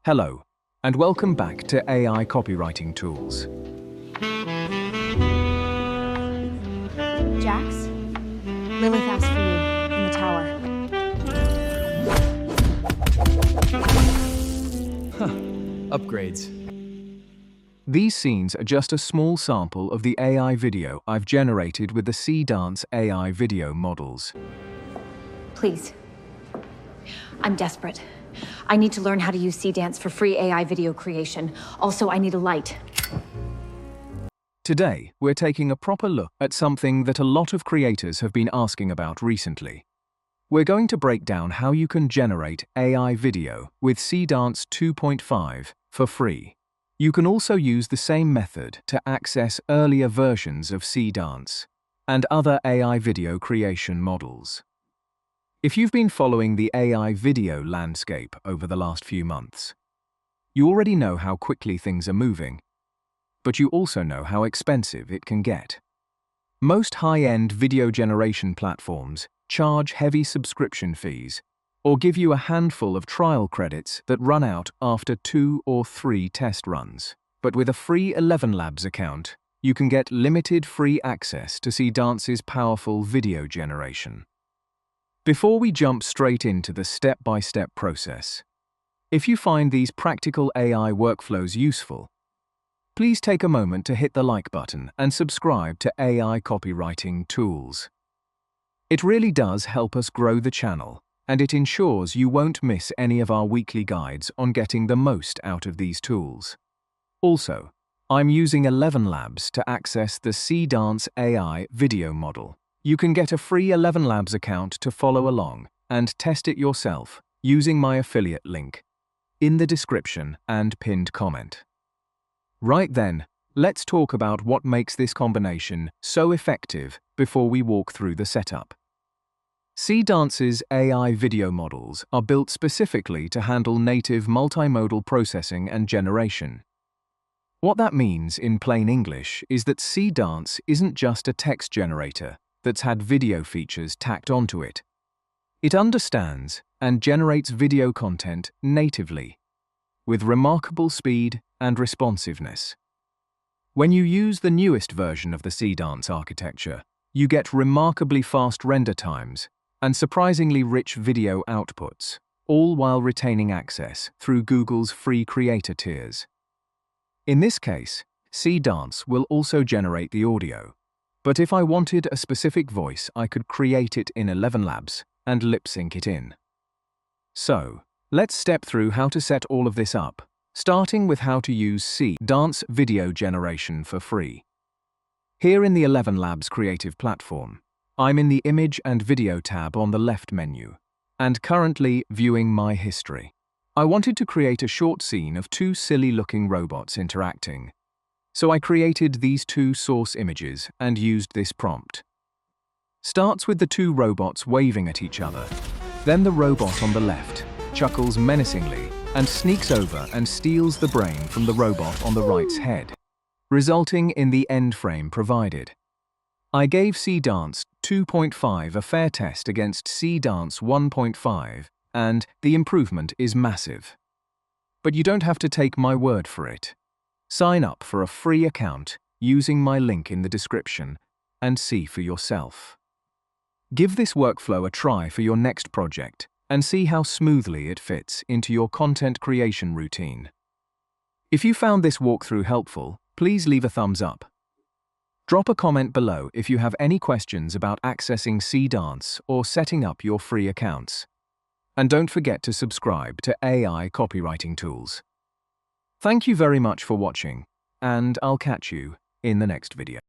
Hello, and welcome back to AI copywriting tools. Jax, Lilith asked for you in the tower. Upgrades. These scenes are just a small sample of the AI video I've generated with the Seedance AI video models. Please. I'm desperate. I need to learn how to use Seedance for free AI video creation. Also, I need a light. Today, we're taking a proper look at something that a lot of creators have been asking about recently. We're going to break down how you can generate AI video with Seedance 2.5 for free. You can also use the same method to access earlier versions of Seedance and other AI video creation models. If you've been following the AI video landscape over the last few months, you already know how quickly things are moving, but you also know how expensive it can get. Most high-end video generation platforms charge heavy subscription fees or give you a handful of trial credits that run out after 2 or 3 test runs. But with a free ElevenLabs account, you can get limited free access to Seedance's powerful video generation. Before we jump straight into the step-by-step process, if you find these practical AI workflows useful, please take a moment to hit the like button and subscribe to AI copywriting tools. It really does help us grow the channel, and it ensures you won't miss any of our weekly guides on getting the most out of these tools. Also, I'm using ElevenLabs to access the Seedance AI video model. You can get a free ElevenLabs account to follow along and test it yourself using my affiliate link in the description and pinned comment. Right then, let's talk about what makes this combination so effective before we walk through the setup. Seedance's AI video models are built specifically to handle native multimodal processing and generation. What that means in plain English is that Seedance isn't just a text generator that's had video features tacked onto it. It understands and generates video content natively, with remarkable speed and responsiveness. When you use the newest version of the Seedance architecture, you get remarkably fast render times and surprisingly rich video outputs, all while retaining access through Google's free creator tiers. In this case, Seedance will also generate the audio, but if I wanted a specific voice, I could create it in ElevenLabs and lip-sync it in. So, let's step through how to set all of this up, starting with how to use Seedance video generation for free. Here in the ElevenLabs creative platform, I'm in the Image and Video tab on the left menu, and currently viewing my history. I wanted to create a short scene of 2 silly-looking robots interacting, so I created these 2 source images and used this prompt. Starts with the 2 robots waving at each other. Then the robot on the left chuckles menacingly and sneaks over and steals the brain from the robot on the right's head, resulting in the end frame provided. I gave Seedance 2.5 a fair test against Seedance 1.5, and the improvement is massive. But you don't have to take my word for it. Sign up for a free account using my link in the description and see for yourself. Give this workflow a try for your next project and see how smoothly it fits into your content creation routine. If you found this walkthrough helpful, please leave a thumbs up. Drop a comment below if you have any questions about accessing Seedance or setting up your free accounts. And don't forget to subscribe to AI copywriting tools. Thank you very much for watching, and I'll catch you in the next video.